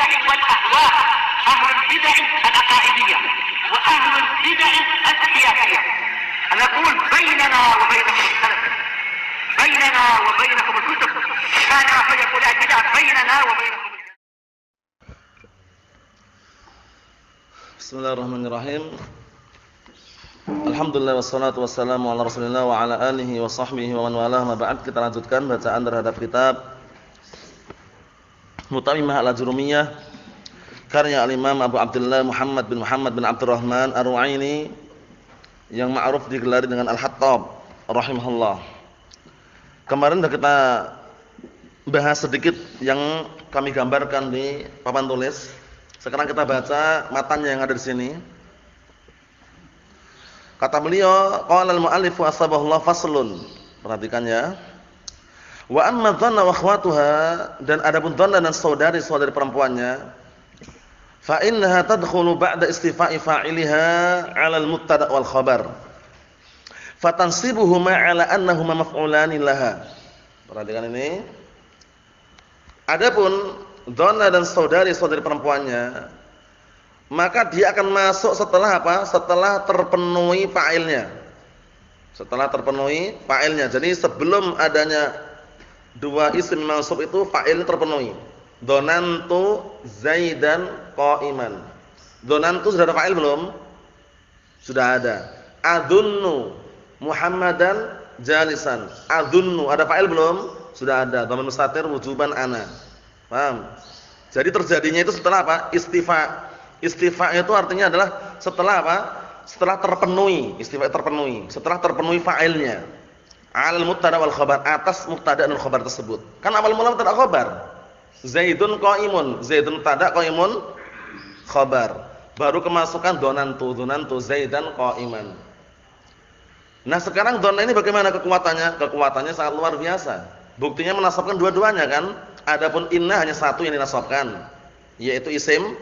البدع والأهواء، أهل البدع العقائدية وأهل البدع السياسية. نقول بيننا وبينكم السلف، بيننا وبينكم الكتب، كان فيقول البدع بيننا وبينكم. Bismillahirrahmanirrahim. Alhamdulillah wassalatu wassalamu ala Rasulillah wa ala alihi wa sahbihi wa man walah. Ma ba'd, kita lanjutkan bacaan terhadap kitab Mutammimah al-Ajrumiyah karya al-Imam Abu Abdullah Muhammad bin Abdurrahman Ar-Ru'aini yang ma'ruf digelari dengan Al-Hattab rahimahullah. Kemarin sudah kita bahas sedikit yang kami gambarkan di papan tulis. Sekarang kita baca matanya yang ada di sini. Kata beliau, qala al-mu'allif wa asbahullah faslun. Perhatikan ya. Wa amma dhanna wa akhwatuha, dan adapun dhanna dan saudari-saudari perempuannya, fa innaha tadkhulu ba'da istifa'i fa'iliha 'ala al-mubtada' wal khabar. Fatansibuhuma 'ala annahuma maf'ulani laha. Perhatikan ini. Adapun dhanna dan saudari-saudari perempuannya, maka dia akan masuk setelah apa? Setelah terpenuhi fa'ilnya. Setelah terpenuhi fa'ilnya. Jadi sebelum adanya dua isim mansub itu fa'ilnya terpenuhi. Dhanantu Zaidan qa'iman. Dhanantu sudah ada fa'il belum? Sudah ada. Adunnu Muhammadan jalisan. Adunnu ada fa'il belum? Sudah ada. Dhamir mustatir wujuban ana. Paham? Jadi terjadinya itu setelah apa? Istifa. Istifa itu artinya adalah setelah apa? Setelah terpenuhi. Istifa terpenuhi. Setelah terpenuhi fa'ilnya. Al mubtada wal khabar, atas mubtada dan khabar tersebut. Kan awal mula mubtada khabar. Zaidun qa'imun. Zaidun mubtada, qa'imun khabar. Baru kemasukan dhanantu Zaidan qa'iman. Nah, sekarang dhanna ini bagaimana kekuatannya? Kekuatannya sangat luar biasa. Buktinya menasabkan dua-duanya kan? Adapun inna hanya satu yang dinasabkan, yaitu isim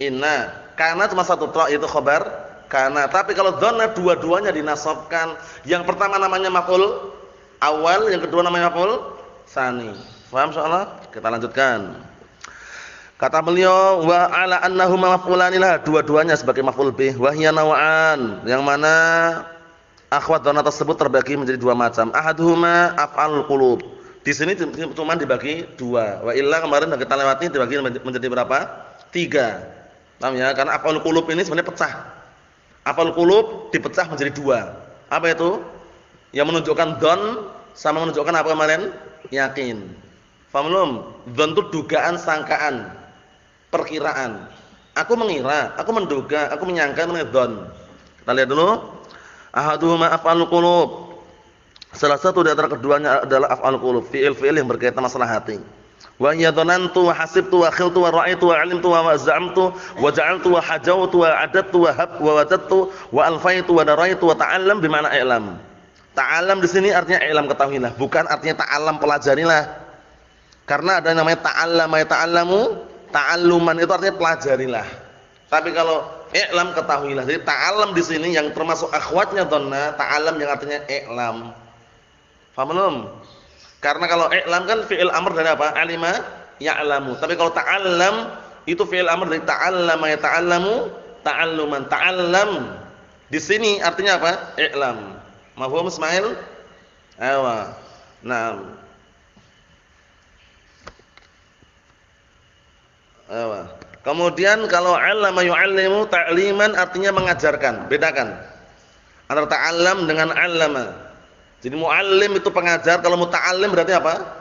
inna. Karena cuma satu tra, yaitu khabar karena. Tapi kalau dhanna dua-duanya dinasabkan. Yang pertama namanya maf'ul awal, yang kedua namanya maf'ul tsani. Paham insyaallah? Kita lanjutkan. Kata beliau, wa ala annahuma maf'ulani lah, dua-duanya sebagai maf'ul bih. Wa hiya naw'an, yang mana akhwat dhanna tersebut terbagi menjadi dua macam. Ahaduhuma af'alul qulub. Di sini cuma dibagi dua. Wa illa kemarin kita lewati dibagi menjadi berapa? Tiga. Paham ya? Karena af'alul qulub ini sebenarnya pecah. Af'alul qulub dipecah menjadi dua. Apa itu? Yang menunjukkan dhon sama menunjukkan apa kemarin? Yakin. Paham belum? Dhon itu dugaan, sangkaan, perkiraan. Aku mengira, aku menduga, aku menyangka, namanya dhon. Kita lihat dulu. Ahaduhuma af'alul qulub. Salah satu di antara keduanya adalah af'alul qulub, fi'il-fi'il yang berkaitan masalah hati. Wa hiya dhanantu wa hasibtu wa khiltu wa ra'aitu wa 'alimtu wa za'amtu wa ja'altu wa hajawtu wa 'adattu wa hab wa wadattu wa alfaitu wa daraitu wa ta'allam bima'na i'lam. Ta'allam di sini artinya i'lam, ketahuilah, bukan artinya ta'allam, pelajarilah. Karena ada yang namanya ta'allama yata'allamu, ta'alluman itu artinya pelajarilah. Tapi kalau i'lam, ketahuilah. Jadi ta'allam di sini yang termasuk akhwatnya dhanna, ta'allam yang artinya i'lam. Paham belum? Karena kalau i'lam kan fi'il amr dari apa? Alima ya'lamu. Tapi kalau ta'allam itu fi'il amr dari ta'allama yata'allamu, ta'alluman. Ta'allam di sini artinya apa? I'lam. Mafhum Ismail? Ayo. Naam. Ayo. Kemudian kalau 'allama yu'allimu, ta'liman artinya mengajarkan. Bedakan antara ta'allam dengan 'allama. Jadi mu'allim itu pengajar, kalau muta'allim berarti apa?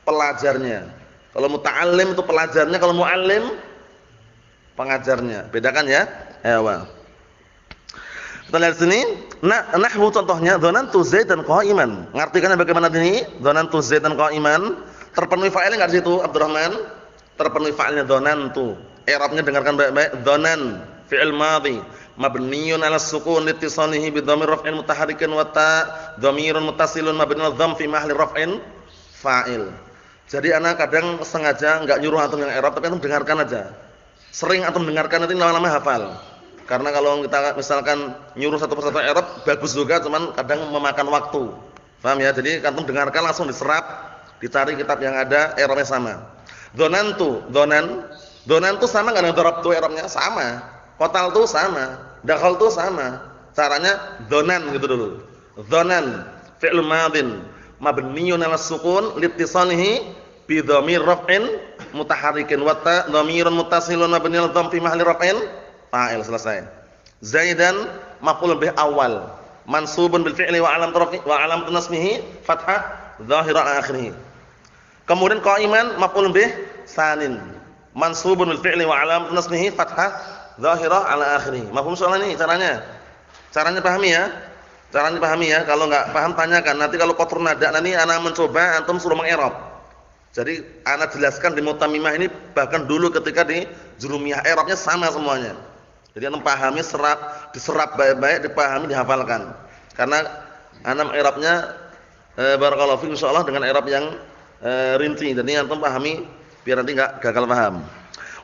Pelajarnya. Kalau muta'allim itu pelajarnya, kalau mu'allim pengajarnya. Bedakan ya. Ayo. Kita lihat sini. Nahwu contohnya dhanantu Zaidan qa'iman. Ngartikannya bagaimana ini? Dhanantu Zaidan qa'iman. Terpenuhi fa'ilnya enggak di situ, Abdurrahman? Terpenuhi fa'ilnya dhanantu. I'rabnya dengarkan baik-baik. Dhanan fi'il madhi mabniyun 'ala sukun litisanihi bi dhamir raf'in mutahharrikin wa ta dhamirun muttasilun mabni 'ala dhamm fi mahalli raf'in fa'il. Jadi anak kadang sengaja enggak nyuruh antum yang i'rab, tapi antum dengarkan aja. Sering antum dengarkan nanti lama-lama hafal. Karena kalau kita misalkan nyuruh satu persatu i'rab bagus juga, cuman kadang memakan waktu. Paham ya? Jadi antum dengarkan langsung diserap, dicari kitab yang ada i'rabnya sama. Dhonantu, dhonan Donan tuh sama enggak dengan darabtu i'rabnya? Sama. Qatal tuh sama. Dakhal tuh sama. Caranya donan gitu dulu. Donan fi'l madin mabniyyun 'ala sukun liittisalihi bi dhamir raf'in mutaharrikin wa ta dhamirun muttasilun mabniyyun 'ala dhamm fi mahalli raf'in fa'il. Selesai. Zaidan maf'ul bih awal mansubun bil fi'li wa 'alamat nasbihi fathah dhahira 'ala akhirih. Kemudian qa'iman maf'ul bih sanin mansubun bil fi'li wa 'alamat nasbihi fathah dhahira 'ala akhirih. Mafhum soal ini caranya? Caranya pahami ya? Caranya pahami ya. Kalau enggak paham tanyakan. Nanti kalau qatrun nada nanti ana mencoba antum suruh mengi'rab. Jadi ana jelaskan di mutamimah ini bahkan dulu ketika di jurumiyah i'rabnya sama semuanya. Jadi antum pahami diserap baik-baik, dipahami, dihafalkan. Karena ana i'rabnya barakallahu fiikum insyaallah dengan i'rab yang rinci. Jadi antum pahami biar nanti enggak gagal paham.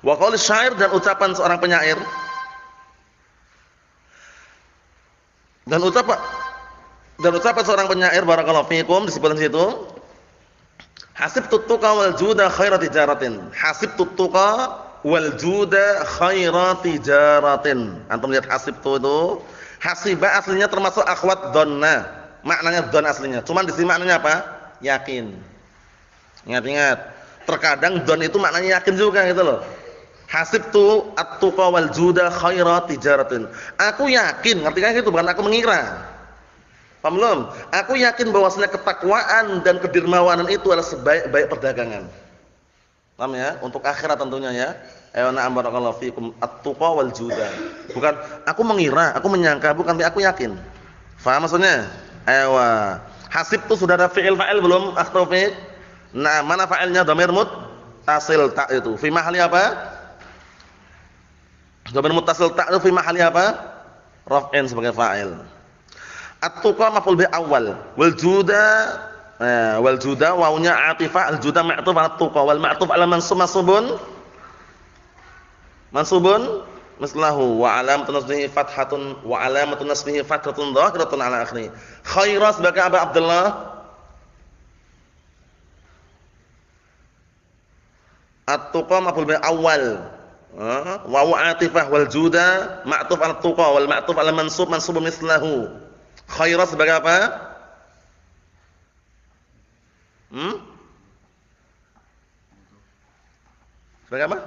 Wa qaul syair dan ucapan seorang penyair. Dan ucapan seorang penyair barakallahu fiikum disebutkan di situ. Hasibtut tuqa wal juda khairat tijaratin. Hasibtut tuqa wal juda khairat tijaratin. Antum lihat hasibtu itu, hasiba aslinya termasuk akhwat dhanna. Maknanya dhann aslinya. Cuman di sini maknanya apa? Yakin. Ingat-ingat. Terkadang dhann itu maknanya yakin juga gitu loh. Hasibtu at-tuqa wal juda khairat tijaratin. Aku yakin, ngerti kan gitu, bukan aku mengira. Paham belum? Aku yakin bahwasanya ketakwaan dan kedermawanan itu adalah sebaik-baik perdagangan. Paham ya? Untuk akhirat tentunya ya. Ayo na'am barakallahu fikum at-tuqa wal juda. Bukan aku mengira, aku menyangka, bukan aku yakin. Paham maksudnya? Ayo. Hasibtu sudah ada fi'il fa'il belum? Akhtaufik. Nah, mana fa'ilnya? Dhamir muttasil ta itu. Fi mahalli apa? Dhamir muttasil ta itu fi mahalli apa? Raf'in sebagai fa'il. At-tuqa maf'ul bih awal. Wal juda wawunya atifah, al juda ma'tuf 'ala at-tuqa wal ma'tuf 'ala mansubun mislahu wa 'alamatun nasbihi fathatun wa 'alamatun nasbihi fathatun dhahiratun 'ala akhirih. Khaira sebagai apa Abdullah? At-tuqa maf'ul bih awal. Wawu atifah wal juda ma'tuf 'ala at-tuqa wal ma'tuf 'ala mansubun mislahu. Khaira sebagai apa? Sebagai apa?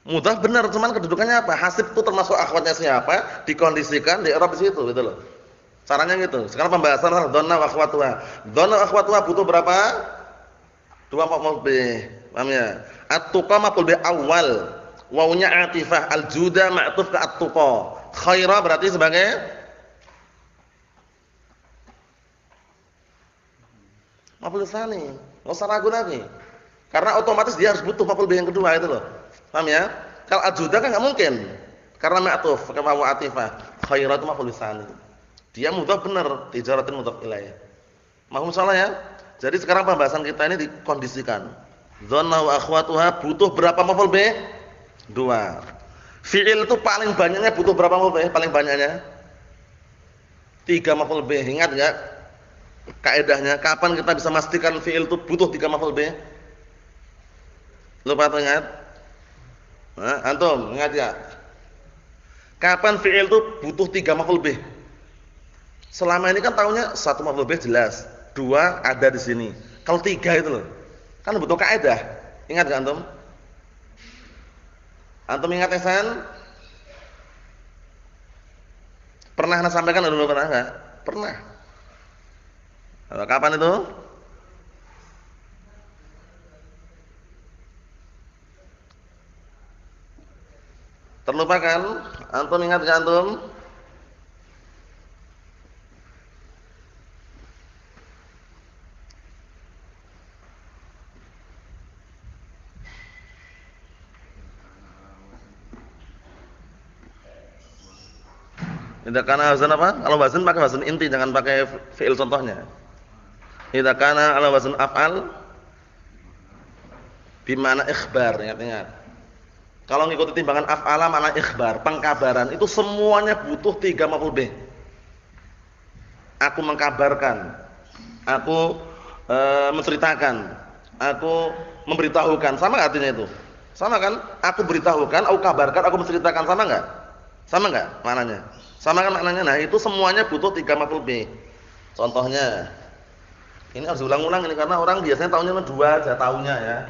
Mudah benar, cuman kedudukannya apa? Hasib itu termasuk akhwatnya siapa? Dikondisikan di i'rab di situ gitu loh. Caranya gitu. Sekarang pembahasan dhanna wa akhwatuha. Dhanna wa akhwatuha butuh berapa? Dua maf'ul bih. Paham ya? At-tuqa maf'ul bih awal. Wawunya atifah, al-juda ma'tuf ke at-tuqa. Khaira berarti sebagai maf'ul tsani. Enggak usah ragu lagi. Karena otomatis dia harus butuh maf'ul bih yang kedua itu loh. Paham ya? Kalau al-juda kan enggak mungkin. Karena ma'tuf ke wawu atifah. Khaira itu maf'ul tsani. Dia mudhaf benar, tijaratin mudhaf ilaih. Mahum salah ya? Jadi sekarang pembahasan kita ini dikondisikan. Dhanna wa akhwatuha butuh berapa maf'ul bih? 2. Fi'il itu paling banyaknya butuh berapa maf'ul bih? Paling banyaknya 3 maf'ul bih. Ingat enggak kaidahnya? Kapan kita bisa memastikan fi'il itu butuh 3 maf'ul bih? Lupa atau ingat? Antum ingat ya? Kapan fi'il itu butuh 3 maf'ul bih? Selama ini kan tahunya 1 maf'ul bih jelas, 2 ada di sini. Kalau 3 itu loh, kan butuh kaidah. Ingat enggak antum? Antum ingat Ihsan? Pernah Anda sampaikan atau belum pernah enggak? Pernah. Kapan itu? Terlupakan? Antum ingat enggak antum? Idza kana wazan apa? Kalau wazan pakai wazan inti, jangan pakai fi'il contohnya. Idza kana ala wazan af'al bimana ikhbar, ingat-ingat. Kalau ngikuti timbangan af'ala makna ikhbar, pengkabaran, itu semuanya butuh 3 maf'ul bih. Aku mengkabarkan, aku menceritakan, aku memberitahukan, sama artinya itu. Sama kan? Aku beritahukan, aku kabarkan, aku menceritakan, sama enggak? Sama enggak maknanya? Sama kan maknanya? Nah, itu semuanya butuh 3 maf'ul bih. Contohnya, ini harus ulang-ulang ini karena orang biasanya tahunya cuma 2 aja tahunya ya.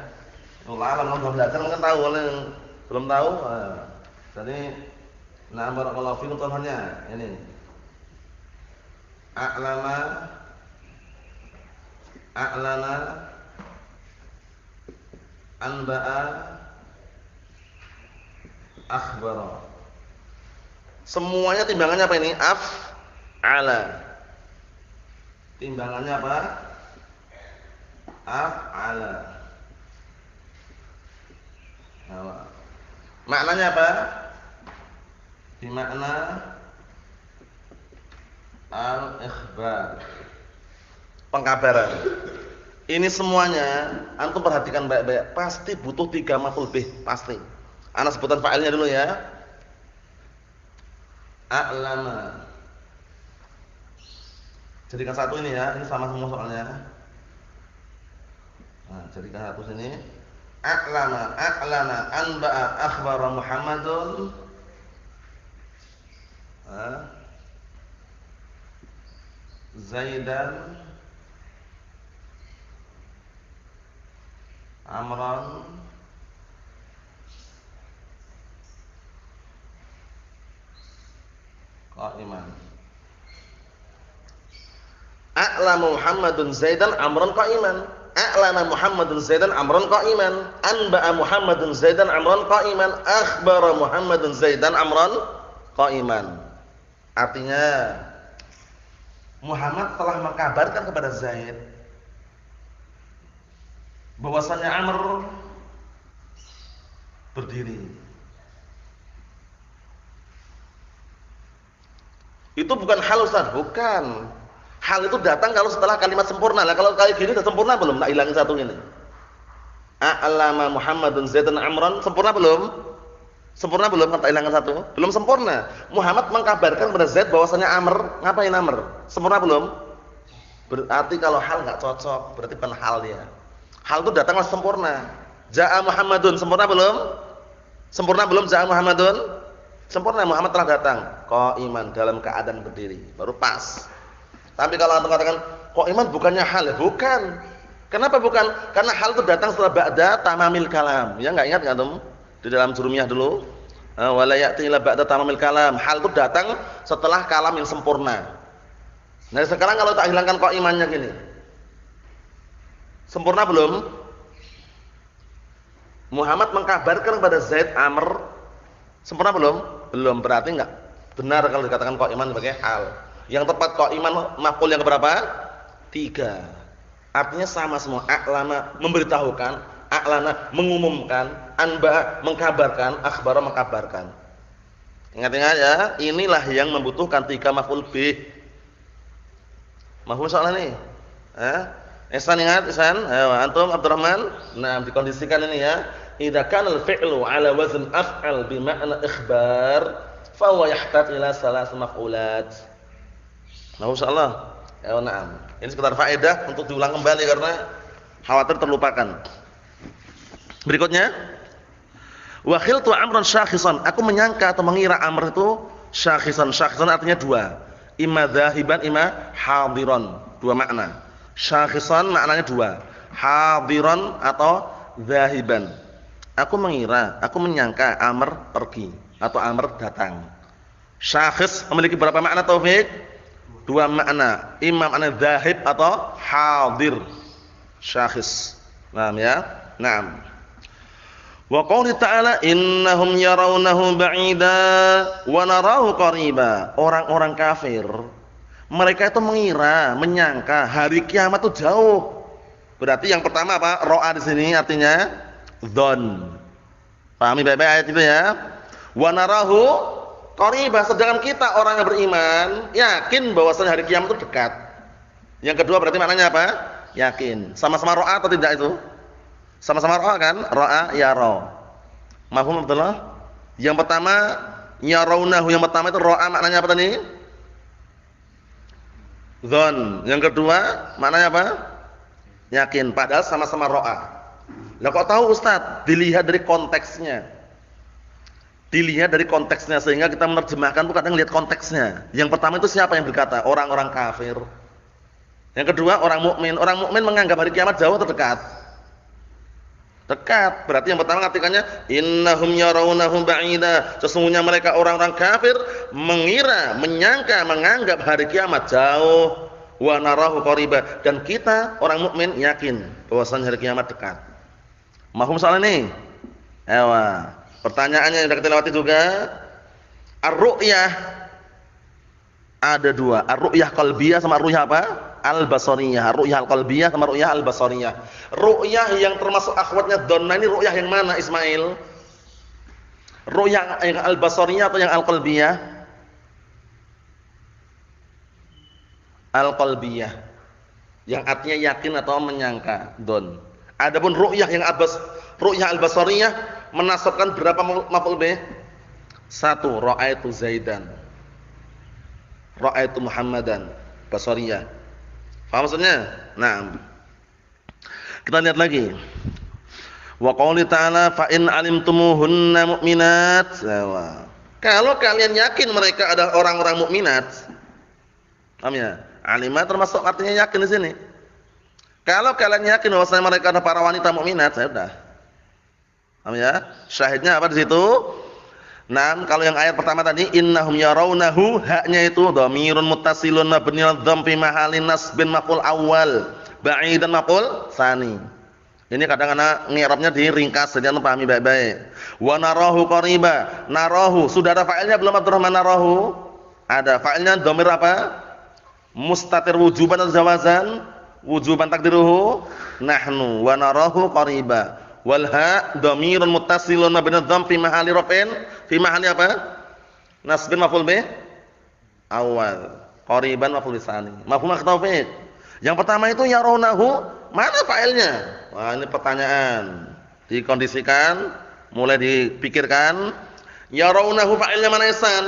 Ulang kalau belum belajar mungkin tahu, kalau yang belum tahu. Nah, jadi barakallahu fiikum contohnya ini. A'lana anba'a akhbara. Semuanya timbangannya apa ini? Af'ala. Timbangannya apa? Af'ala. Nah, maknanya apa? Bimakna al-ikhbar. Pengkabaran. Ini semuanya antum perhatikan baik-baik, pasti butuh 3 maf'ul bih, pasti. Ana sebutan fa'ilnya dulu ya. A'lama. Jadikan satu ini ya, ini sama semua soalnya. Nah, jadikan satu sini. A'lama anba'a akhbara Muhammadun. Zaidan Amran qa'iman. A'lama Muhammadun Zaidan Amran qa'iman. A'lana Muhammadun Zaidan Amran qa'iman. Anba'a Muhammadun Zaidan Amran qa'iman. Akhbara Muhammadun Zaidan Amran qa'iman. Artinya Muhammad telah mengkabarkan kepada Zaid bahwasanya Amr berdiri. Itu bukan hal, Ustaz, bukan. Hal itu datang kalau setelah kalimat sempurna. Lah kalau kayak gini sudah sempurna belum? Tak hilangin satu ini. A'lama Muhammadun Zaidan Amran, sempurna belum? Sempurna belum? Tak hilangin satu. Belum sempurna. Muhammad mengkabarkan kepada Zaid bahwasanya Amr, ngapain Amr? Sempurna belum? Berarti kalau hal enggak cocok, berarti bukan hal dia. Hal itu datanglah sempurna. Ja'a Muhammadun, sempurna belum? Sempurna belum ja'a Muhammadun? Sempurna, Muhammad telah datang. Qa'iman, dalam keadaan berdiri. Baru pas. Tapi kalau antum katakan qa'iman bukannya hal, ya bukan. Kenapa bukan? Karena hal itu datang setelah ba'da tamamil kalam. Ya enggak ingat enggak antum? Di dalam jurumiyah dulu. Wala ya'ti illa ba'da tamamil kalam. Hal itu datang setelah kalam yang sempurna. Nah, sekarang kalau tak hilangkan qa'imannya gini. Sempurna belum? Muhammad mengkabarkan kepada Zaid Amr. Sempurna belum? Belum. Berarti enggak benar kalau dikatakan qa'iman sebagai hal. Yang tepat qa'iman maf'ul yang keberapa? 3. Artinya sama semua. A'lama memberitahukan, a'lana mengumumkan, anba mengkabarkan, akhbara mengkabarkan. Ingat-ingat ya, inilah yang membutuhkan 3 maf'ul bih. Mafhum soal ini? Ihsan ingat, Ihsan? Ayo, antum Abdurrahman. Nah, dikondisikan ini ya. Idza kana al-fi'lu 'ala wazn af'al bi ma'na ikhbar, fa huwa yahtaj ila salas maf'ulat. Nah, insyaallah. Ya, na'am. Ini sekedar faedah untuk diulang kembali karena khawatir terlupakan. Berikutnya, wa khiltu amran syakhisan. Aku menyangka atau mengira Amr itu syakhisan. Syakhisan artinya 2. Imma dzahiban, imma hadiran. 2 makna. Syakhisan maknanya 2. Hadiran atau dzahiban. Aku mengira, aku menyangka Amr pergi atau Amr datang. Syakhis memiliki berapa makna, Taufik? 2 makna. Imam makna dzahib atau hadir. Syakhis. Paham ya? Naam. Wa qouli ta'ala innahum yarawnahu ba'ida wa narahu qariba. Orang-orang kafir mereka itu mengira, menyangka hari kiamat itu jauh. Berarti yang pertama apa? Ra'a di sini artinya dzan. Pahami baik-baik ayat itu ya. Wa narahu qariba, sedangkan kita orang yang beriman yakin bahwasanya hari kiamat itu dekat. Yang kedua berarti maknanya apa? Yakin. Sama-sama ra'a atau tidak itu? Sama-sama ra'a kan? Ra'a yara. Mafhum Abdullah? Yang pertama yarawnahu, yang pertama itu ra'a maknanya apa tadi? Dzan. Yang kedua maknanya apa? Yakin. Padahal sama-sama ra'a. Lah kok tahu Ustaz? Dilihat dari konteksnya. Dilihat dari konteksnya sehingga kita menerjemahkan tuh kadang lihat konteksnya. Yang pertama itu siapa yang berkata? Orang-orang kafir. Yang kedua orang mukmin. Orang mukmin menganggap hari kiamat jauh atau dekat? Dekat. Berarti yang pertama artikannya innahum yarawnahu ba'ida. Sesungguhnya mereka orang-orang kafir mengira, menyangka, menganggap hari kiamat jauh. Wa narahu qariba. Dan kita orang mukmin yakin bahwasanya hari kiamat dekat. Mahfum soal ini? Ewa. Pertanyaannya yang sudah kita lewati juga. Ar-ru'yah ada dua. Ar-ru'yah qalbiyah sama ar-ru'yah apa? Al-basariyah. Ar-ru'yah al-qalbiyah sama ar-ru'yah al-basariyah. Ru'yah yang termasuk akhwatnya dhanna ini ru'yah yang mana Ismail? Ru'yah yang al-basariyah atau yang al-qalbiyah? Al-qalbiyah. Yang artinya yakin atau menyangka, don. Adapun ru'yah yang ru'yah al-basariyah menasabkan berapa maf'ul bih? 1, ra'aitu Zaidan. Ra'aitu Muhammadan. Basariyah. Paham maksudnya? Nah. Kita lihat lagi. Wa qouli ta'ala fa in 'alimtumuhunna mu'minat. Kalau kalian yakin mereka adalah orang-orang mukminat. Paham ya? Alimat termasuk artinya yakin di sini. Kalau kalian yakin bahwasanya mereka adalah para wanita mukminat, saya sudah. Paham ya? Syahidnya apa di situ? Nah, kalau yang ayat pertama tadi innahum yarawnahu, haknya itu dhamirun muttasilun mabniun dham fi mahallin nasbin maf'ul awal, ba'idan maf'ul tsani. Ini kadang-kadang ngirabnya diringkas jadi anda pahami baik-baik. Wa narahu qariba. Narahu sudah ada fa'ilnya belum Abdurrahman narahu? Ada. Fa'ilnya dhamir apa? Mustatir wujuban atau jawazan? Wujuban takdiruhu nahnu wa narahu qariba. Wal ha dhamirun muttasilun mabniun dham fi mahalli raf'in, fi mahalli apa? Nasbin maf'ul bih awal, qariban maf'ul tsani. Mafhum at-taufiq. Yang pertama itu yarawnahu, mana fa'ilnya? Wah, ini pertanyaan. Dikondisikan, mulai dipikirkan. Yarawnahu fa'ilnya mana Ihsan?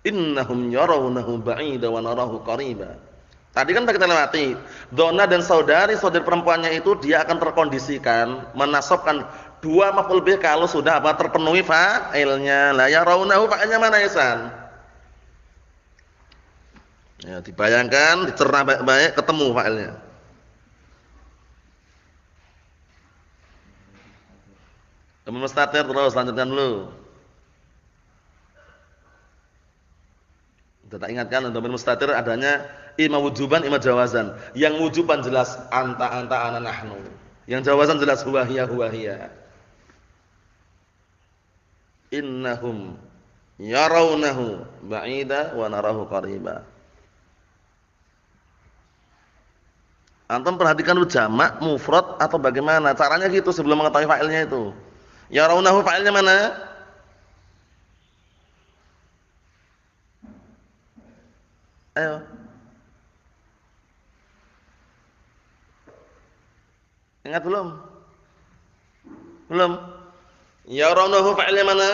Innahum yarawnahu ba'ida wa narahu qariba. Tadi kan kita lewati, donna dan saudari perempuannya itu dia akan terkondisikan, menasabkan dua maf'ul bih kalau sudah apa terpenuhi fa'ilnya. La yarawnahu fa'ilnya mana Ihsan? Ya, dibayangkan, dicerna baik-baik, ketemu fa'ilnya. Kemudian mustatir terus lanjutkan dulu. Kita ingatkan untuk mustatir adanya ima wujuban ima jawazan. Yang wujuban jelas anta ana nahnu. Yang jawazan jelas huwa hiya. Innahum yarawnahu ba'ida wa narahu qariba. Antum perhatikan dulu jamak, mufrad atau bagaimana? Caranya gitu sebelum mengetahui fa'ilnya itu. Yarawnahu fa'ilnya mana? Ayo. Ingat belum? Belum? Yarawnahu fa'ilnya mana?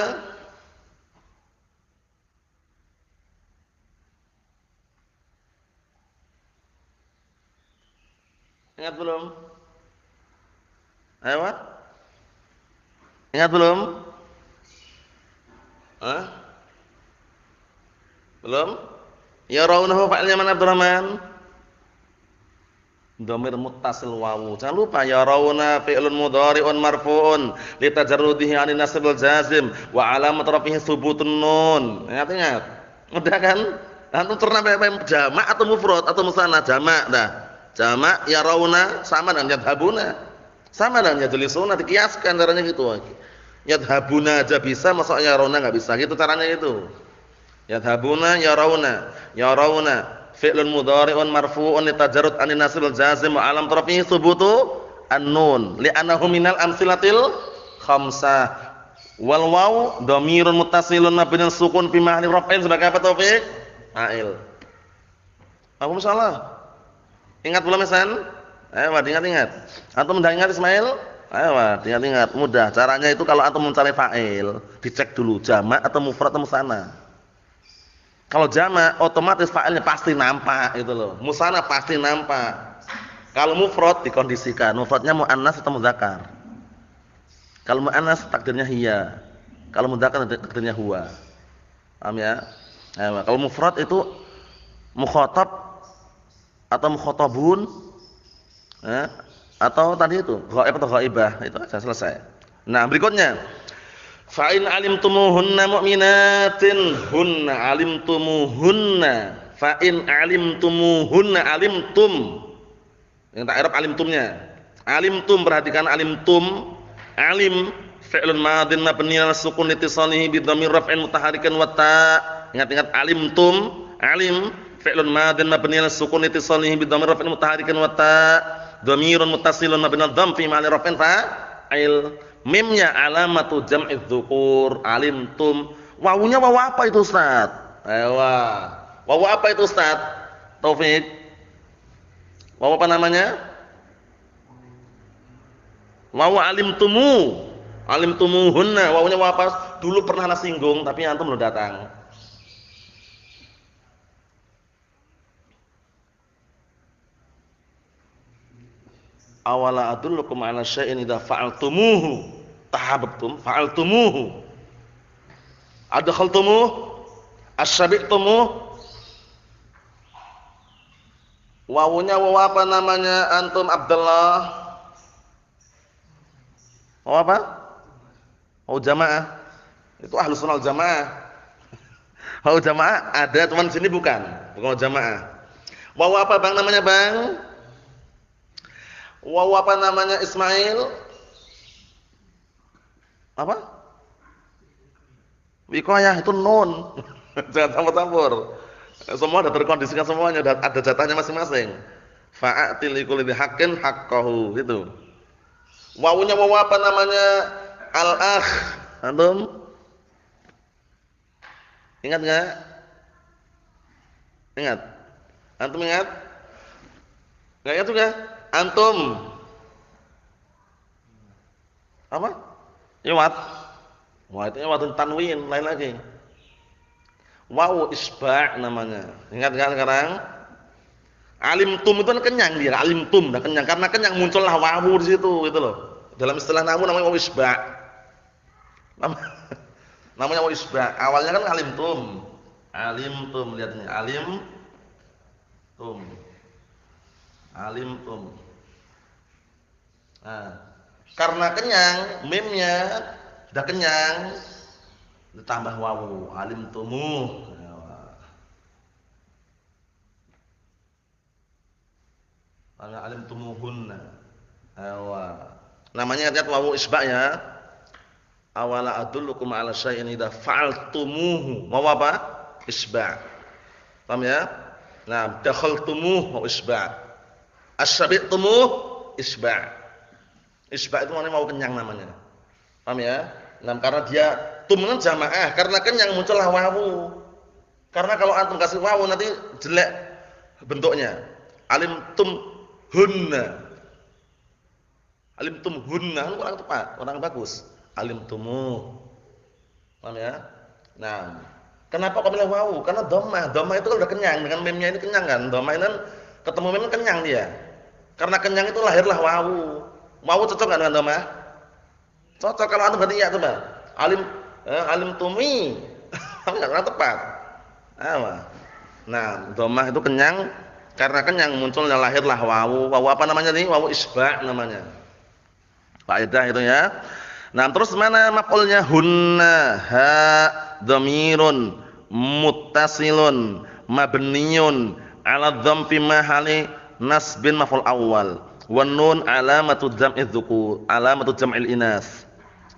Ingat belum? Ayo, Pak. Ingat belum? Hah? Belum? Yarawnahu fa'ilnya mana Abdurrahman? Dhamir muttasil wawu. Jangan lupa yarawna fi'lun mudhari'un marfu'un li tajarrudihi 'anil nasbil jazim wa 'alamat rafihi thubutun nun. Ingat. Mudah kan? Antum cerna baik-baik jamak atau mufrad atau musanna? Jamak dah. Jamak yarawna sama dengan yadhabuna. Sama dengan yajlisuna, dikiaskan caranya gitu. Yadhabuna aja bisa, masa yarawna enggak bisa. Gitu caranya itu. Yadhabuna yarawna fi'lun mudhari'un marfu'un litajarrud 'anil nasbil jazim wa 'alam rafihi thubutu an-nun li'annahu minal amsilatil khamsah wal waw dhamirun muttasilun mabniun sukun fi mahalli raf'in sebagai apa Taufik? Fa'il. Apa masalah? Ingat belum Ihsan? Ayo ingat. Antum udah ingat Ismail? Ayo ingat. Mudah. Caranya itu kalau antum mencari fa'il, dicek dulu jamak atau mufrad atau musanna. Kalau jamak otomatis fa'ilnya pasti nampak gitu loh. Musanna pasti nampak. Kalau mufrad dikondisikan, mufradnya muannas atau mudzakkar. Kalau muannas takdirnya hiya. Kalau mudzakkar takdirnya huwa. Paham ya? Nah, kalau mufrad itu mukhatab atau mukhatabun, atau tadi itu ghaib atau ghaibah, itu aja selesai. Nah, berikutnya fa in alimtumuhunna mu'minatin hunna alimtumuhunna fa in alimtumuhunna alimtum. Yang tak i'rab alimtumnya. Alimtum, perhatikan alimtum. Alim fi'lun madin mabni 'ala sukun litisanihi bi dhamir raf'in mutaharrikan wa ta. Ingat-ingat alimtum, alim fi'lun madin mabni 'ala sukun litisanihi bi dhamir raf'in mutaharrikan wa ta. Dhamirun muttasilun mabni 'ala dhamm fi ma'ali raf'in fa'il. Mimnya alamatu jam'i dzukur. Alimtum. Wawunya wawu apa itu, Ustaz? Wawu apa itu, Ustaz? Taufik. Wawu apa namanya? Wawu alimtumu. Alimtumuhunna. Wawunya wawu apa? Dulu pernah ana singgung tapi antum belum datang. Awala adullukum ala syai'in idza fa'altumuhu tahabbtum fa'altumuhu. Adkhaltumuhu? Asyabi'tumuhu? Wawunya wawu apa namanya antum Abdullah? Wawu apa? Wawu jamaah. Itu ahlus sunnah wal jamaah. Wawu jamaah ada cuman di sini bukan wawu jamaah. Wawu apa Bang namanya, Bang? Wawu apa namanya Ismail? Apa? Wiqayah itu nun. Jangan campur-campur. Semua sudah terkondisikan semuanya, ada jatahnya masing-masing. Fa'atil likulli haqqin haqqahu, gitu. Wawunya wawu apa namanya? Al-akh. Antum? Ingat enggak? Ingat? Antum ingat? Enggak ingat juga? Antum. Apa? Iwat. Wah, itu iwatun tanwin, lain lagi. Wawu isba' namanya. Ingat kan sekarang? Alimtum itu kan kenyang dia, alimtum dah kenyang. Karena kenyang muncullah wawu di situ, gitu loh. Dalam istilah nahu namanya wawu isba'. Namanya wawu isba'. Awalnya kan alimtum. Alimtum, lihatnya. Alimtum. Alimtum. Nah, karena kenyang, mimnya sudah kenyang, ditambah wawu, alimtumu. Ana alimtumuhunna. Namanya lihat wawu isba' ya. Awala adullukum ala syai'in idza fa'altumuhu. Wawu apa? Isba'. Paham ya? Nah, dakhaltumuhu wawu isba'. Asyabi'tumuhu isba'. Isba' itu maknanya wawu kenyang namanya. Paham ya? Nah, karena dia tum kan jamaah, karena kenyang muncullah wawu. Karena kalau antum kasih wawu nanti jelek bentuknya. Alimtum hunna. Alimtum hunna kurang tepat, kurang bagus. Alimtumu. Paham ya? Nah, kenapa kok pilih wawu? Karena dhammah. Dhammah itu kan udah kenyang, dengan mimnya ini kenyang kan. Dhammah ini kan ketemu mim kenyang dia. Karena kenyang itu lahirlah wawu. Wawu cocok enggak dengan dhammah? Cocok. Kalau antum berarti ya coba. Alimtumi. Enggak tepat. Nah, dhammah itu kenyang, karena kenyang munculnya lahirlah wawu. Wawu apa namanya tadi? Wawu isba' namanya. Faedah itu ya. Nah, terus mana maf'ulnya? Hunna, ha dhamirun muttasilun mabniyun 'ala dhamm fi mahali nasbin maf'ul awal. Wan nun alamatu jam'i dzukur, alamatu jam'il inas.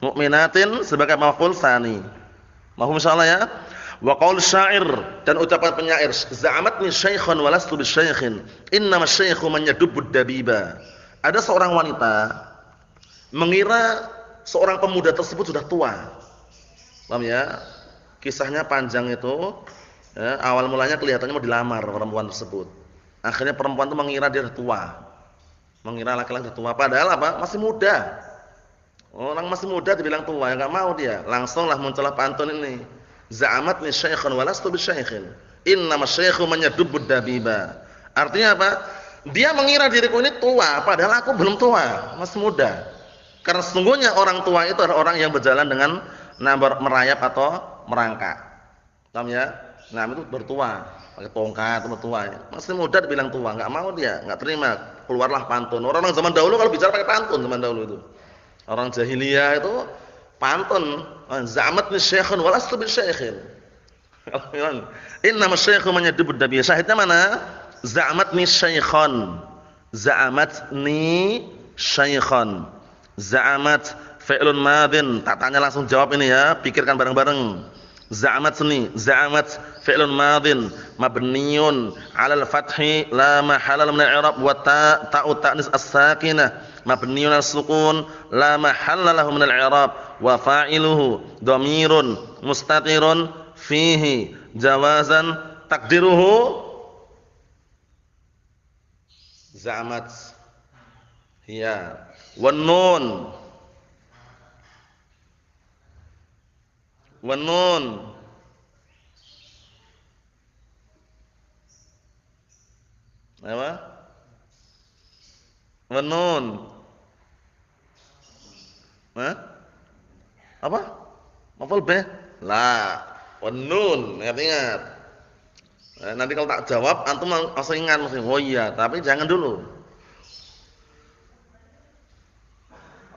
Mu'minatin sebagai maf'ul tsani. Mahum insyaallah ya. Wa qaul syair, dan ucapan penyair, za'amatni syaikhun wa lastu bisyaikhin, innama syaikhu man yadubbud dabiba. Ada seorang wanita mengira seorang pemuda tersebut sudah tua. Paham ya? Kisahnya panjang itu. Ya, awal mulanya kelihatannya mau dilamar perempuan tersebut. Akhirnya perempuan itu mengira dia sudah tua. Mengira laki-laki sudah tua, padahal apa? Masih muda. Orang masih muda dibilang tua, enggak mau dia. Langsunglah muncullah pantun ini. Za'amatni syaikhun wa lastu bisyaikhin. Innama syaikhu man yadubbud dabiba. Artinya apa? Dia mengira diriku ini tua, padahal aku belum tua, masih muda. Karena sesungguhnya orang tua itu adalah orang yang berjalan dengan merayap atau merangkak. Paham ya? Nah, itu bertua, pakai tongkat, bertua. Masih muda dibilang tua, enggak mau dia, enggak terima. Keluarlah pantun. Orang-orang zaman dahulu kalau bicara pakai pantun zaman dahulu itu. Orang jahiliyah itu pantun. Za'amatni syekhun walastu bi syekhin. Innama syaikhu man yadubud dabiy. Syahidnya mana? Za'amatni syekhun. Za'amatni syekhun. Za'amat fi'lun madin. Tak tanya langsung jawab ini ya, pikirkan bareng-bareng. Za'amat fi'lun madin mabniyun 'alal fathi la mahalla min al-i'rab wa ta'u ta'nis as-sakinah mabniyun 'as-sukun la mahalla lahu min al-i'rab wa fa'iluhu dhamirun mustatirun fihi jawazan takdiruhu za'amat hiya wan nun apa? Wan nun. Hah? Apa? Maf'ul bih? La. Wan nun, ingat-ingat. Nanti kalau tak jawab antum langsung ingat mesti. Oh iya, tapi jangan dulu.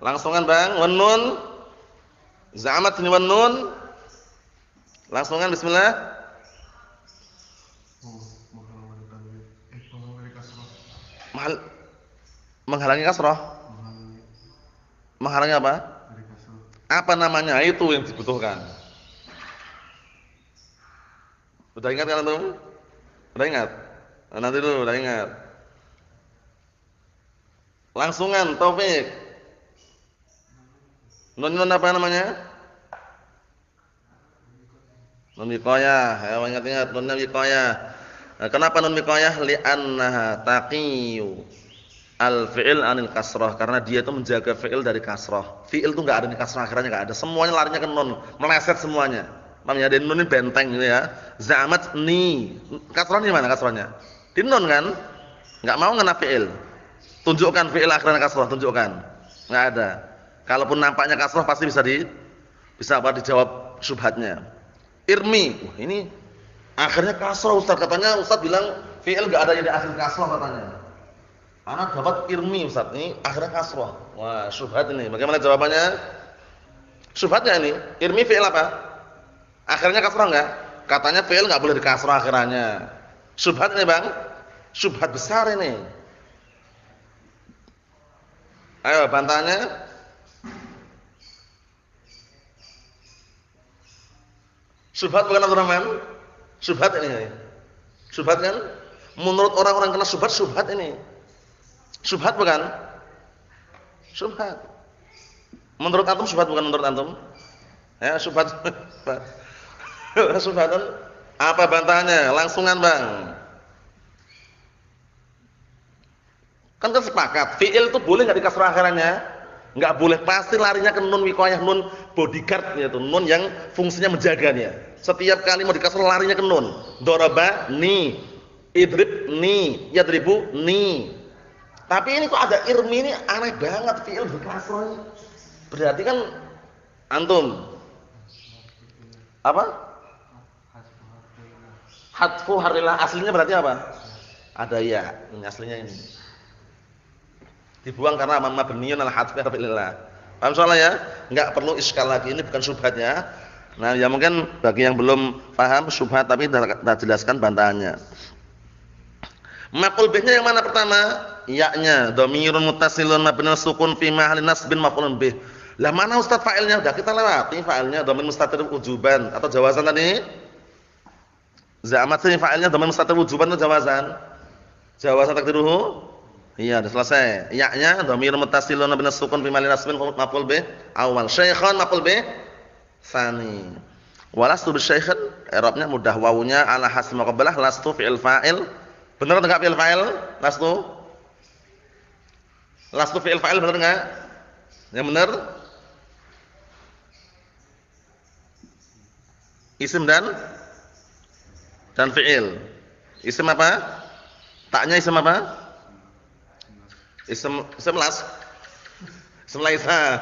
Langsungan Bang, wan nun. Za'amat ini wan nun. Langsungan bismillah. Menghalangi kasrah. Menghalangi apa? Apa namanya? Itu yang dibutuhkan. Sudah ingat kan antum? Sudah ingat? Nah, nanti dulu sudah ingat. Langsungan Taufik. Nun apa namanya? Nun wiqayah. Ayo ingat-ingat nun wiqayah. Nah, kenapa nun wiqayah? Li'annaha taqiyu al-fi'il 'anil kasrah, karena dia itu menjaga fi'il dari kasrah. Fi'il itu enggak ada di kasrah, akhirnya enggak ada. Semuanya larinya ke nun, meleset semuanya. Paham ya? Dan nun ini benteng gitu ya. Za'amat ni. Kasrahnya di mana kasrahnya? Di nun kan? Enggak mau ngena fi'il. Tunjukkan fi'il akhirnya kasrah, tunjukkan. Enggak ada. Kalaupun nampaknya kasrah pasti bisa apa dijawab syubhatnya. Irmi. Wah, ini akhirnya kasrah Ustaz, katanya Ustaz bilang fi'il enggak ada yang di akhir kasrah katanya. Anak dapat irmi Ustaz, ini akhirnya kasrah. Wah, syubhat ini. Bagaimana jawabannya? Syubhatnya ini, irmi fi'il apa? Akhirnya kasrah enggak? Katanya fi'il enggak boleh dikasrah akhirannya. Syubhat ini, Bang. Syubhat besar ini. Ayo bantahannya. Syubhat bukan Abdurrahman? Syubhat ini. Syubhat kan? Menurut orang-orang kena syubhat ini. Syubhat bukan? Syubhat. Menurut antum syubhat bukan menurut antum? Ya, syubhat. Syubhatan apa bantahannya? Langsungan, Bang. Kan kita sepakat, fi'il itu boleh enggak dikasrah akhirannya? Enggak boleh, pasti larinya ke nun wiqayah, nun bodyguard yaitu nun yang fungsinya menjaganya. Setiap kali mau dikasrah larinya ke nun. Daraba ni, idrib ni, yadribu ni. Tapi ini kok ada irmi, ini aneh banget, fi'il berkasrah. Berarti kan antum apa? Hadfu harilah aslinya berarti apa? Ada ya, ini aslinya ini. Dibuang karena mabniyun al hadfi harfillah. Paham soalnya ya? Enggak perlu iskal lagi, ini bukan syubhatnya. Nah, ya mungkin bagi yang belum paham syubhat tapi kita jelaskan bantahannya. Maf'ul bihnya yang mana pertama? Ya-nya dhamirun muttasilun mabniun sukun fi mahalli nasbin maf'ulun bih. Lah mana Ustaz fa'ilnya? Udah kita lewati fa'ilnya dhamir mustatir wujuban atau jawazan tadi? Za'amat ini fa'ilnya dhamir mustatir wujuban atau jawazan? Jawazan takdiruhu? Iya, sudah selesai. Ya-nya dhamir muttasilun mabniun sukun fi mahalli nasbin maf'ul bih awal. Syaikhan maf'ul bih tsani. Walastu bisyaikhin i'rabnya mudah, wawunya ala hasbi muqabbalah, lastu fi'il fa'il. Benar enggak fi'il fa'il? Lastu? Lastu fi'il fa'il benar enggak? Yang benar? Isim dan fi'il. Isim apa? Taknya isim apa? Isim las. Isim laisa.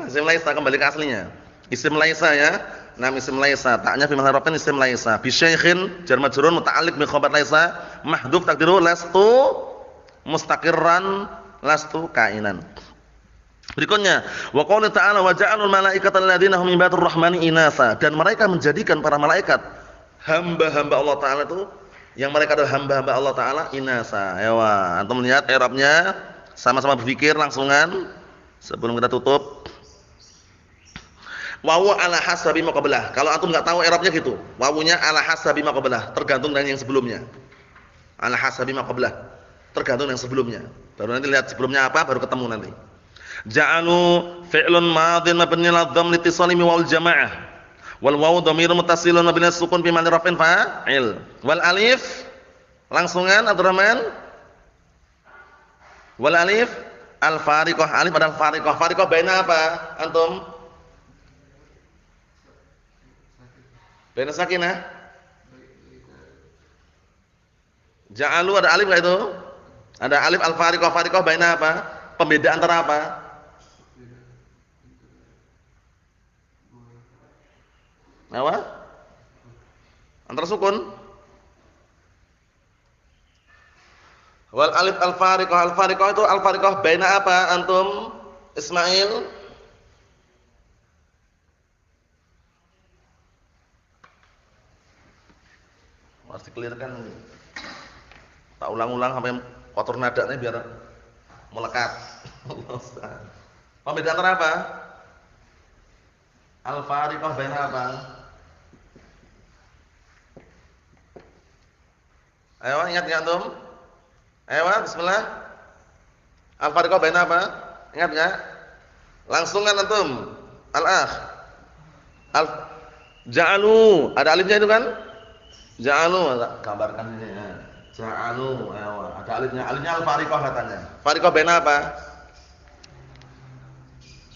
Isim laisa kembali ke aslinya. Isim laisa ya. Nam isim laisa, ta'nya fi mahall raf'in isim laisa. Bi syaikhin jar majrur muta'alliq bi khabar laisa, mahdhuf taqdiruhu lastu mustaqirran, lastu kainan. Berikutnya, wa qouli ta'ala wa ja'alul malaikata alladziina hum ibadur rahmani inatha, dan mereka menjadikan para malaikat hamba-hamba Allah taala itu yang mereka adalah hamba-hamba Allah taala inatha. Ayo, antum lihat i'rabnya, sama-sama berpikir langsungan sebelum kita tutup. Wawu ala hasabi ma qablah. Kalau antum enggak tahu i'rabnya gitu. Wawunya ala hasabi ma qablah, tergantung dengan yang sebelumnya. Ala hasabi ma qablah, tergantung yang sebelumnya. Baru nanti lihat sebelumnya apa, baru ketemu nanti. Ja'alu fi'lun madhin mabni 'ala dhamm litisali wal jamaah. Wal wawu dhamirun muttasilun mabni sukun fi mahall raf'in fa'il. Wal alif langsungan Abdurrahman. Wal alif al fariqah. Alif adalah fariqah. Fariqah baina apa? Antum? Baina sakinah. Ja'alu ada alif enggak itu? Ada alif al fariqah. Fariqah baina apa? Pembeda antara apa? Apa? Antara sukun. Wal alif al fariqah. Al fariqah itu al fariqah baina apa antum? Ismail? Harus dikelirkan ini. Tak ulang-ulang sampai kotor nadanya biar melekat. Pembeda antara apa? Al-fariqah baina apa? Ayo ingat enggak antum? Ayo bismillah. Al-fariqah baina apa? Ingat enggak? Langsungan antum. Al-akh. Ja'alu, ada alifnya itu kan? Ja'alu, gambarkan ini ya. Ja'alu, ayo, ada alifnya. Alifnya al-fariqah katanya. Fariqah baina apa?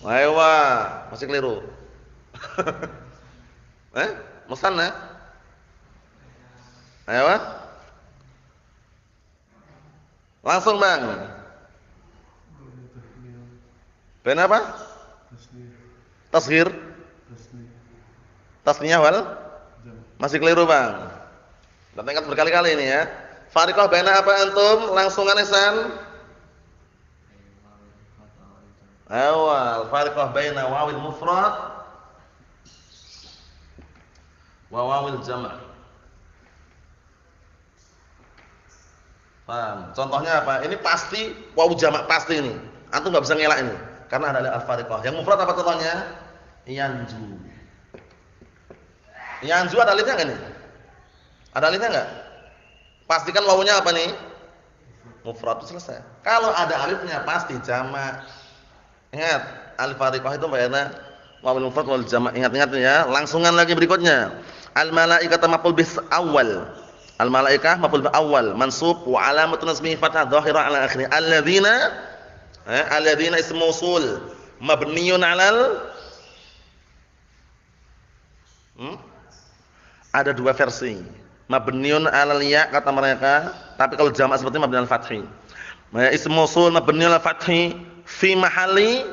Ayo, masih keliru. Musanna? Ayo. Langsung, Bang. Baina apa? Tasghir. Tasniyah wal? Masih keliru, Bang. Kita ingat berkali-kali ini ya. Fariqah baina apa antum? Langsungan Ihsan. Awal fariqah baina wawil mufrad wa wawil jama'. Paham? Contohnya apa? Ini pasti wawu jamak pasti ini. Antum enggak bisa ngelak ini karena ada al-fariqah. Yang mufrad apa contohnya? Yanju. Yanju ada alifnya enggak nih? Ada alifnya enggak? Pastikan wawunya apa nih? Mufrad, selesai. Kalau ada alifnya pasti jamak. Ingat, al-fariqah itu baina wawul mufrad wal jamak. Ingat-ingat ya. Langsungan lagi berikutnya. Al-malaikatu maf'ul bih awal. Al-malaikah maf'ul bih awal, mansub wa alamatun nasbihi fathah dhahirah ala akhirih. Alladzina ism mausul mabniun 'alal Ada dua versi. Mabniun 'alal ya kata mereka, tapi kalau jamak seperti mabni al fathi. Ism mausul mabni al fathi fi mahalli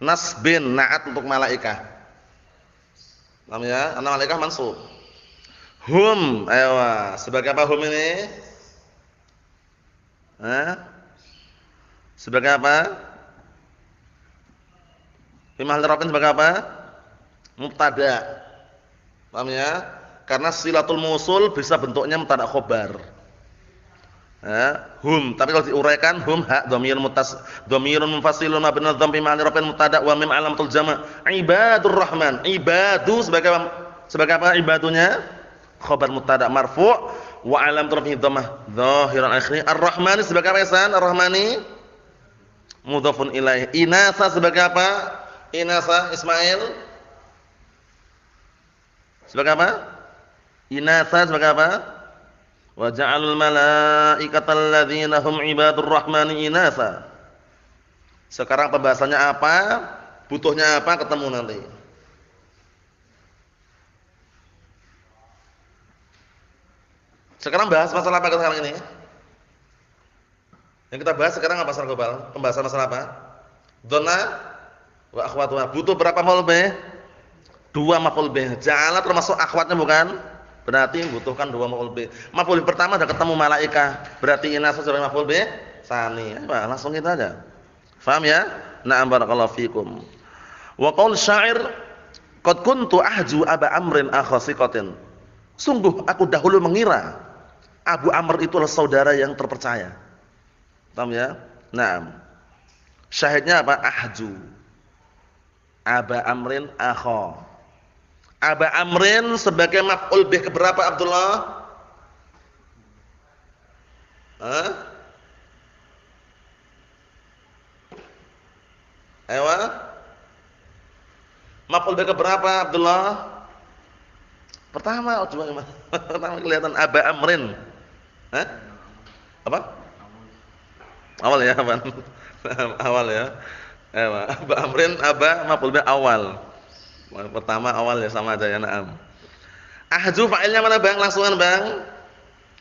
nasbin, na'at untuk malaikah. Namanya ana malaikah mansub. Hum, ayo sebagai apa hum ini? Sebagai apa? Fi mahalli raf'in sebagai apa? Mubtada. Paham ya? Karena silatul mausul bisa bentuknya mubtada khobar. Hum, tapi kalau diuraikan hum ha dhamirun munfasilun mabni dzam fi mahalli raf'in mubtada wa mim alamatul jama'. Ibadur rahman. Ibadu sebagai apa ibadunya? Khabar mubtada marfu' wa alamatul raf'i dhammah dhahiran akhirih. Ar-rahmani sebagai apa Ihsan? Ar-rahmani mudhafun ilaih. Inasa sebagai apa? Inasa Ismail sebagai apa? Inasa sebagai apa? Wa ja'alul malaikata alladzina hum ibadur rahmani inasa. Sekarang pembahasannya apa? Butuhnya apa? Ketemu nanti. Sekarang bahas masalah apa sekarang ini? Yang kita bahas sekarang apa secara global? Pembahasan masalah apa? Dhanna wa akhwatuha. Butuh berapa maf'ul bih? 2 maf'ul bih. Ja'ala termasuk akhwatnya bukan? Berarti membutuhkan 2 maf'ul bih. Maf'ul bih pertama sudah ketemu malaikah. Berarti ina sesuai maf'ul bih tsani. Langsung kita aja. Paham ya? Na'am barakallahu fikum. Wa qaul syair qad kuntu ahju aba amrin akhasiqatin. Sungguh aku dahulu mengira Abu Amr itu adalah saudara yang terpercaya. Paham ya? Naam. Syahidnya apa? Ahju. Aba Amrin akha. Aba Amrin sebagai maf'ul bih keberapa Abdullah? Hah? Ayo. Maf'ul bih keberapa Abdullah? Pertama, coba pertama kelihatan Aba Amrin. Hah? Apa? Awal ya, Bang. Awal ya. Aba Amrin, aba maf'ul bih awal. Pertama awal ya sama aja ya, na'am. Ahju fa'ilnya mana, Bang? Langsungan, Bang.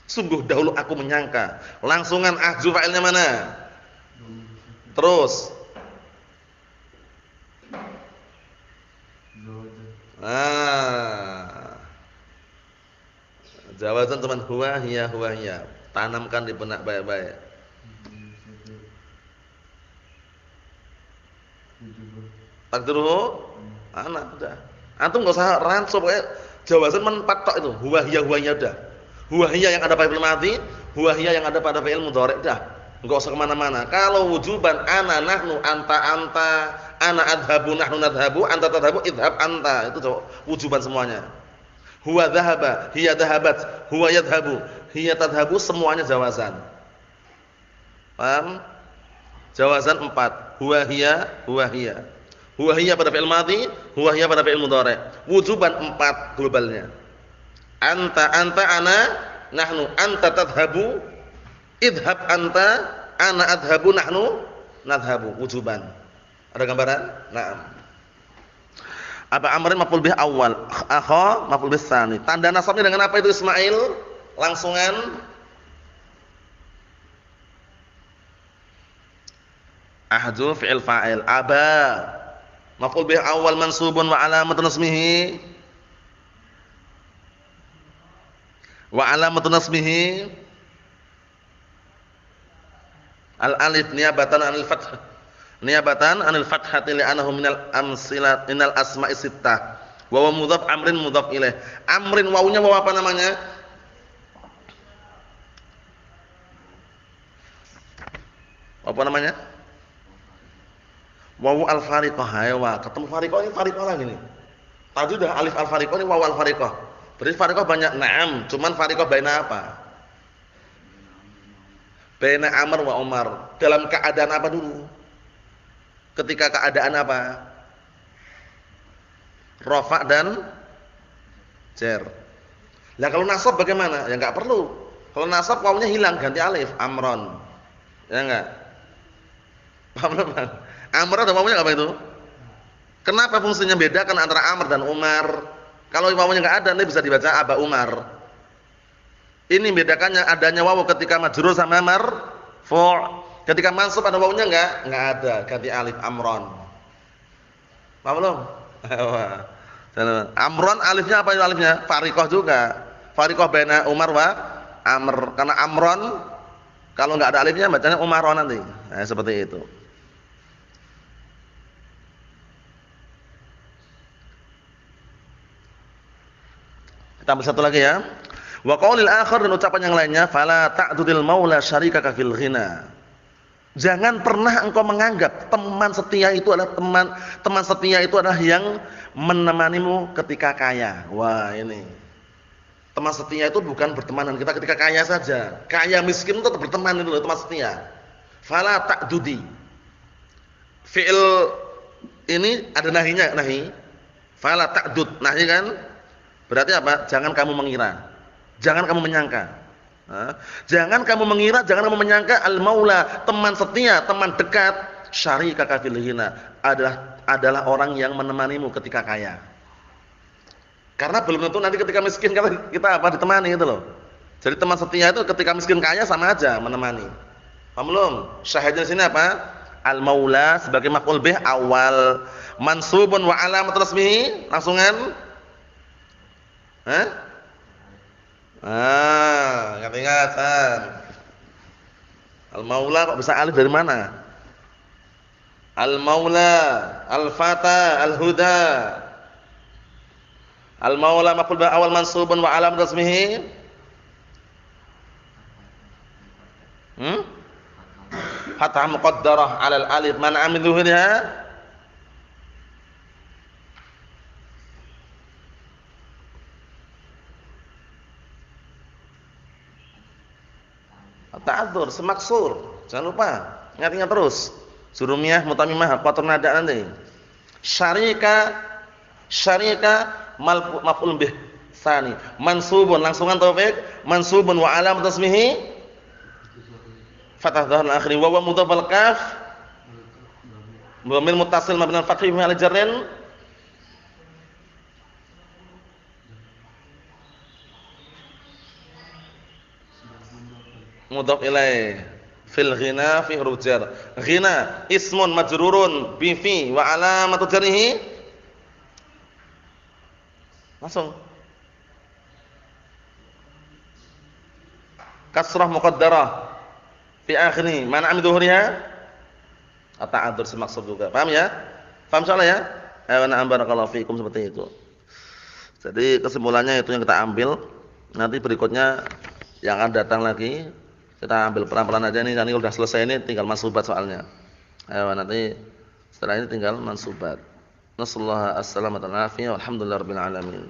Sungguh dahulu aku menyangka. Langsungan ahju fa'ilnya mana? Terus. Jawazan teman huwa hiya. Tanamkan di benak baik-baik. Takdiruhu anak udah. Antum enggak usah rancu pokoknya jawazan menpat tok itu. Huwa hiya udah. Huwa hiya yang ada pada fi'il madhi, huwa hiya yang ada pada fi'il mudhari udah. Enggak usah kemana mana. Kalau wujuban ana nahnu anta ana adhabu nahnu nadhabu anta tadhabu idhab anta. Itu wujuban semuanya. Huwa dhahaba, hiya dhahabat, huwa yadhabu, hiya tadhabu, semuanya jawazan. Paham? Jawazan 4. Huwa hiya. Huwa hiya pada fi'il madhi, huwa hiya pada fi'il mudhari. Wujuban 4 globalnya. Anta ana nahnu anta tadhabu idhab anta ana adhabu nahnu nadhabu, wujuban. Ada gambaran? Naam. Aba Amrin maf'ul bih awal, akha maf'ul bih tsani. Tanda nasabnya dengan apa itu Ismail? Langsungan. Ahju fi'il fa'il. Aba maf'ul bih awal mansubun wa alamatun nasbihi. Wa alamatun nasbihi al-alif niyabatan anil fath. Niyabatan anil fathati li'annahu minal amsilat minal asma'i sittah. Wa huwa mudhaf amrin mudhaf ilaih. Amrin wawunya waw apa namanya? Apa namanya? Wawu al-fariqah. Ayo, ketemu fariqah ini fariqah lagi nih. Tadi udah alif al-fariqah ini wawu al-fariqah. Berarti fariqah banyak, na'am. Cuman fariqah baina apa? Baina Amr wa Umar. Dalam keadaan apa dulu? Ketika keadaan apa? Rafa' dan jar. Lah kalau nasab bagaimana? Ya enggak perlu. Kalau nasab wawunya hilang, ganti alif, amron. Ya enggak? Paham enggak? Amr ada wawunya apa itu? Kenapa fungsinya beda kan antara Amr dan Umar? Kalau wawunya enggak ada, ini bisa dibaca Aba Umar. Ini bedakannya adanya wawu ketika majrur sama marfu'. Ketika mansub ada wawunya enggak ada, ganti alif, amron. Paham belum? Amron alifnya apa itu alifnya? Fariqah juga. Fariqah baina Umar wa Amr. Karena amron kalau enggak ada alifnya bacanya Umaron nanti. Nah, seperti itu. Kita ambil satu lagi ya. Wa qaulil akhar, dan ucapan yang lainnya, fala ta'dudil maula syarikaka fil ghina. Jangan pernah engkau menganggap teman setia itu adalah teman setia itu adalah yang menemanimu ketika kaya. Wah, ini. Teman setia itu bukan berteman dengan kita ketika kaya saja. Kaya miskin tetap berteman, itu loh teman setia. Fala ta'dudi. Fi'il ini ada nahinya, nahi. Fala ta'dud, nahi kan? Berarti apa? Jangan kamu mengira. Jangan kamu menyangka. Jangan kamu mengira, jangan kamu menyangka al-maula, teman setia, teman dekat, syarikaka fil ghina, adalah orang yang menemanimu ketika kaya. Karena belum tentu nanti ketika miskin kita apa ditemani itu loh. Jadi teman setia itu ketika miskin kaya sama aja menemani. Paham belum? Syahidnya di sini apa? Al-maula sebagai maf'ul bih awal, mansubun wa alamat rasmihi langsungan. Hah? Ingat-ingatan. Al-maula kok bisa alif dari mana? Al-maula, al-fata, al-huda. Al-maula maf'ul bih awal mansubun wa alamat rasmihi. Fathah muqaddarah 'alal alif man'a min dhuhuriha. Ta'adzur semaksur. Jangan lupa, ingat-ingat terus. Surumiyah, mutamimah, qatur nada nanti. Syarika maf'ul bih tsani. Mansubun langsungan taufik, mansubun wa alamat tasmihi fathah dhahar al-akhir wa huwa mudhaf al-kaf dhamir muttasil mabni al-fath fi mahall jarrin mudhaf ilaih fil ghina fi huruf jar. Ghina ismun majrurun bi fi wa alamatu jarrihi langsung kasrah muqaddarah fi akhirih mana min dhuhriha ata'adzur semaksud juga. Paham ya? Paham insyaallah ya? Wa na'am barakallahu fikum seperti itu. Jadi kesimpulannya itu yang kita ambil. Nanti berikutnya yang akan datang lagi kita ambil pelan-pelan aja nih. Ini udah selesai ini tinggal mansubat soalnya. Nanti setelah ini tinggal mansubat. Nasallahu as-salamata wal afiyah walhamdulillahirabbil alamin.